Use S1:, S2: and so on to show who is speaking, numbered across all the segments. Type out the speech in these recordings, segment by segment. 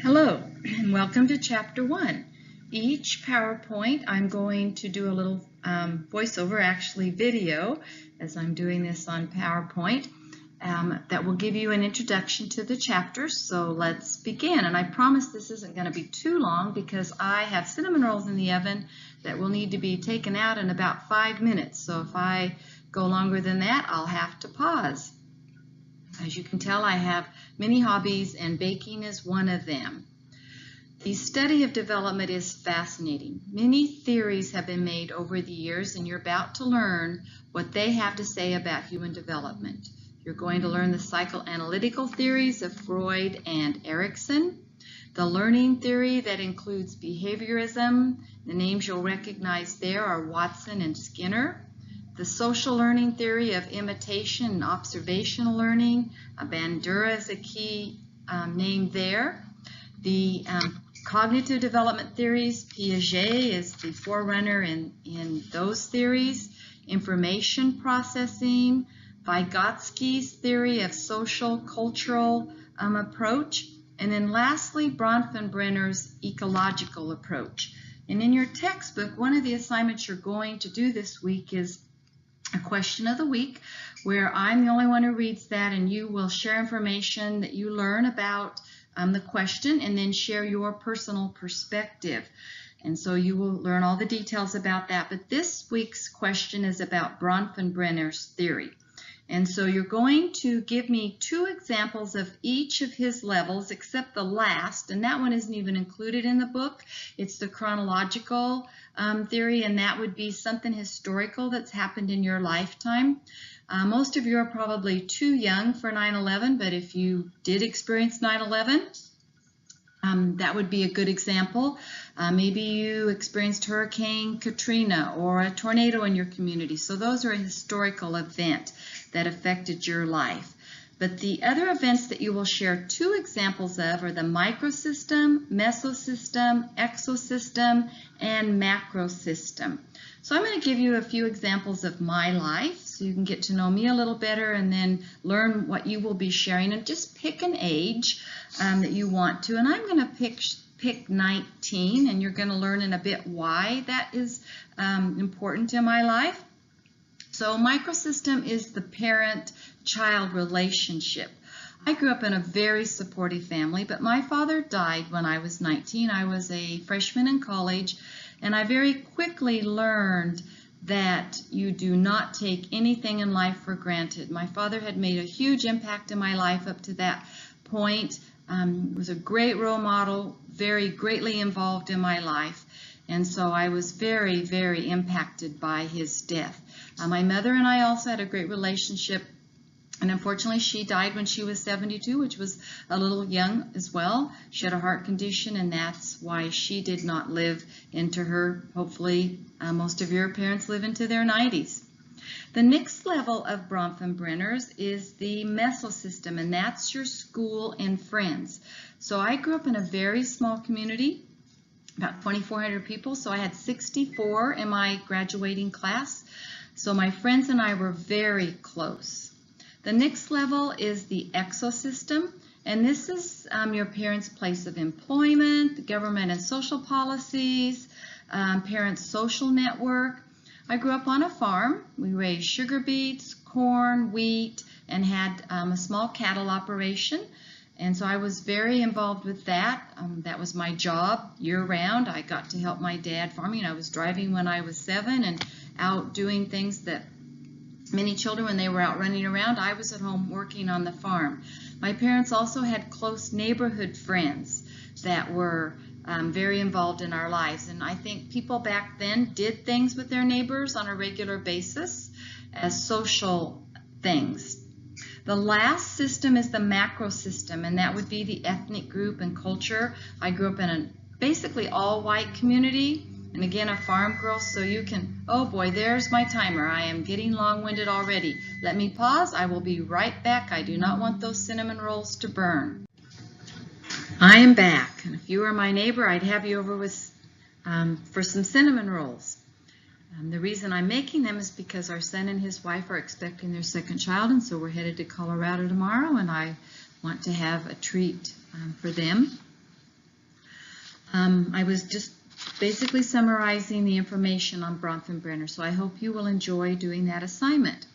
S1: Hello, and welcome to Chapter 1. Each PowerPoint, I'm going to do a little voiceover, actually video, as I'm doing this on PowerPoint, that will give you an introduction to the chapters. So let's begin. And I promise this isn't going to be too long because I have cinnamon rolls in the oven that will need to be taken out in about 5 minutes. So if I go longer than that, I'll have to pause. As you can tell, I have many hobbies, and baking is one of them. The study of development is fascinating. Many theories have been made over the years, and you're about to learn what they have to say about human development. You're going to learn the psychoanalytical theories of Freud and Erikson, the learning theory that includes behaviorism. The names you'll recognize there are Watson and Skinner. The social learning theory of imitation and observational learning, Bandura is a key name there. The cognitive development theories, Piaget is the forerunner in those theories. Information processing, Vygotsky's theory of social cultural approach, and then lastly Bronfenbrenner's ecological approach. And in your textbook, one of the assignments you're going to do this week is a question of the week, where I'm the only one who reads that, and you will share information that you learn about the question and then share your personal perspective. And so you will learn all the details about that. But this week's question is about Bronfenbrenner's theory. And so you're going to give me 2 examples of each of his levels, except the last, and that one isn't even included in the book. It's the chronological theory, and that would be something historical that's happened in your lifetime. Most of you are probably too young for 9/11, but if you did experience 9/11, that would be a good example. Maybe you experienced Hurricane Katrina or a tornado in your community. So those are a historical event that affected your life. But the other events that you will share 2 examples of are the microsystem, Meso System, Exo System, and macro system. So I'm going to give you a few examples of my life so you can get to know me a little better and then learn what you will be sharing, and just pick an age that you want to. And I'm going to pick 19, and you're going to learn in a bit why that is important in my life. So microsystem is the parent-child relationship. I grew up in a very supportive family, but my father died when I was 19. I was a freshman in college, and I very quickly learned that you do not take anything in life for granted. My father had made a huge impact in my life up to that point. Was a great role model, very greatly involved in my life, and so I was very, very impacted by his death. My mother and I also had a great relationship, and unfortunately she died when she was 72, which was a little young as well. She had a heart condition, and that's why she did not live into her, hopefully most of your parents live into their 90s. The next level of Bronfenbrenner's is the Meso System, and that's your school and friends. So I grew up in a very small community, about 2,400 people, so I had 64 in my graduating class. So my friends and I were very close. The next level is the Exo System, and this is your parents' place of employment, government and social policies, parents' social network. I grew up on a farm. We raised sugar beets, corn, wheat, and had a small cattle operation. And so I was very involved with that. That was my job year-round. I got to help my dad farming. I was driving when I was 7 and out doing things that many children, when they were out running around, I was at home working on the farm. My parents also had close neighborhood friends that were very involved in our lives. And I think people back then did things with their neighbors on a regular basis as social things. The last system is the macro system, and that would be the ethnic group and culture. I grew up in a basically all-white community, and again, a farm girl, so you can, oh boy, there's my timer. I am getting long-winded already. Let me pause. I will be right back. I do not want those cinnamon rolls to burn. I am back, and if you were my neighbor, I'd have you over with for some cinnamon rolls. The reason I'm making them is because our son and his wife are expecting their 2nd child, and so we're headed to Colorado tomorrow, and I want to have a treat for them. I was just basically summarizing the information on Bronfenbrenner, so I hope you will enjoy doing that assignment.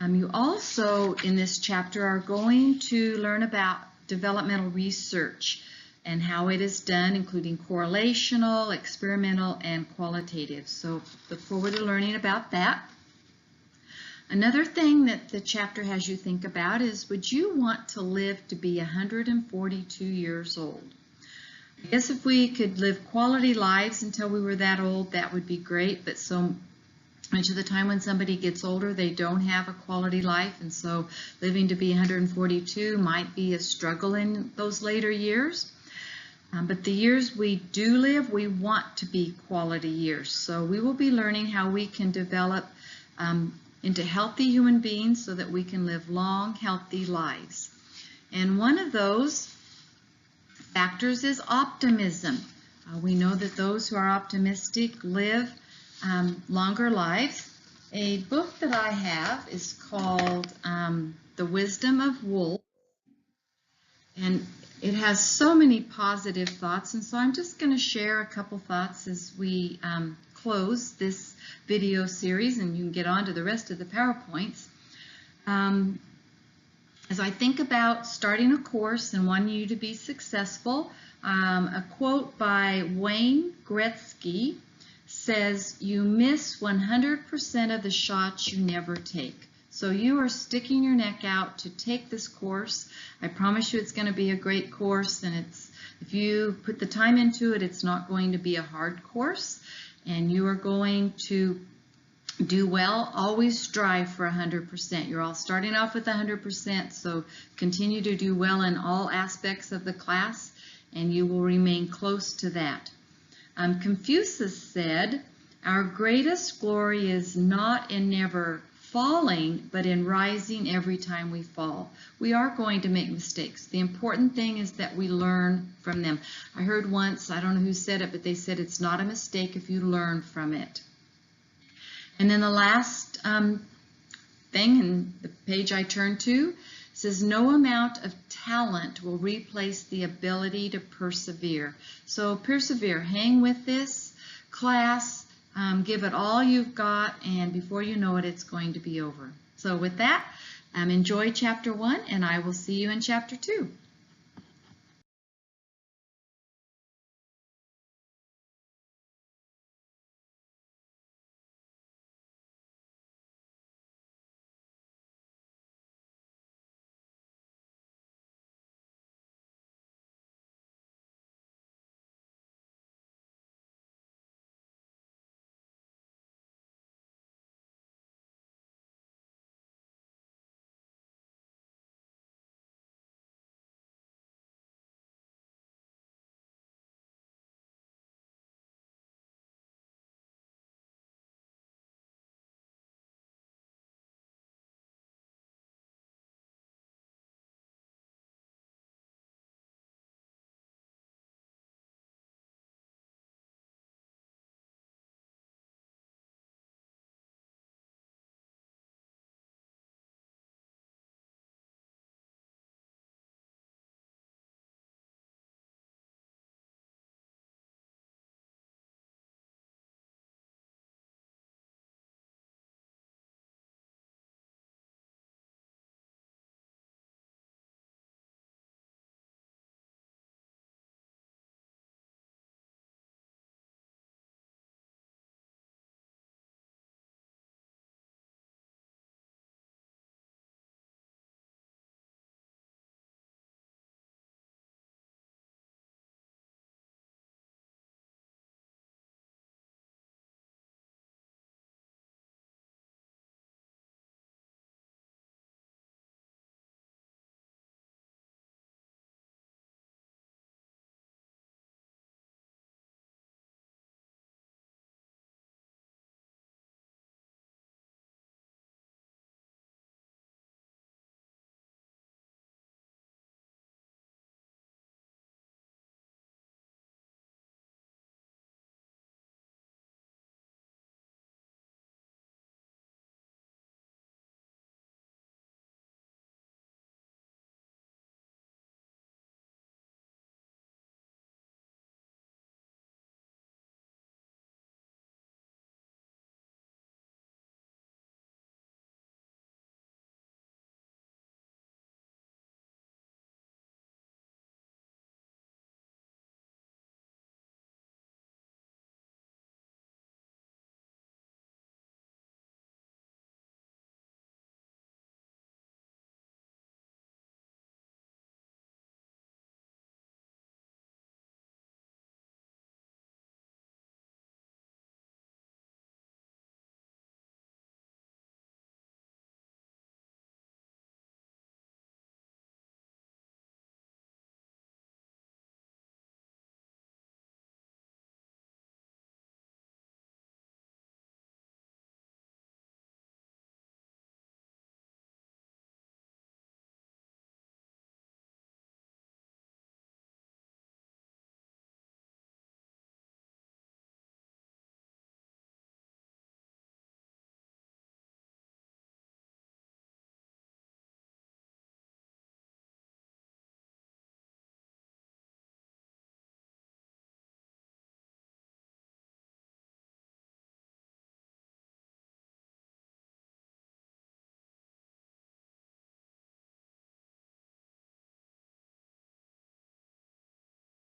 S1: You also, in this chapter, are going to learn about developmental research and how it is done, including correlational, experimental, and qualitative. So look forward to learning about that. Another thing that the chapter has you think about is, would you want to live to be 142 years old? I guess if we could live quality lives until we were that old, that would be great, but so much of the time when somebody gets older, they don't have a quality life, and so living to be 142 might be a struggle in those later years. But the years we do live, we want to be quality years. So we will be learning how we can develop into healthy human beings so that we can live long, healthy lives. And one of those factors is optimism. We know that those who are optimistic live longer lives. A book that I have is called The Wisdom of Wolves, and it has so many positive thoughts, and so I'm just going to share a couple thoughts as we close this video series, and you can get on to the rest of the PowerPoints. As I think about starting a course and wanting you to be successful, a quote by Wayne Gretzky says, "You miss 100% of the shots you never take." So you are sticking your neck out to take this course. I promise you it's going to be a great course, and if you put the time into it, it's not going to be a hard course, and you are going to do well. Always strive for 100%. You're all starting off with 100%, so continue to do well in all aspects of the class, and you will remain close to that. Confucius said, "Our greatest glory is not in never falling, but in rising every time we fall." We are going to make mistakes. The important thing is that we learn from them. I heard once, I don't know who said it, but they said it's not a mistake if you learn from it. And then the last thing, in the page I turned to, says, "No amount of talent will replace the ability to persevere." So persevere, hang with this class, give it all you've got, and before you know it, it's going to be over. So with that, enjoy Chapter 1, and I will see you in Chapter 2.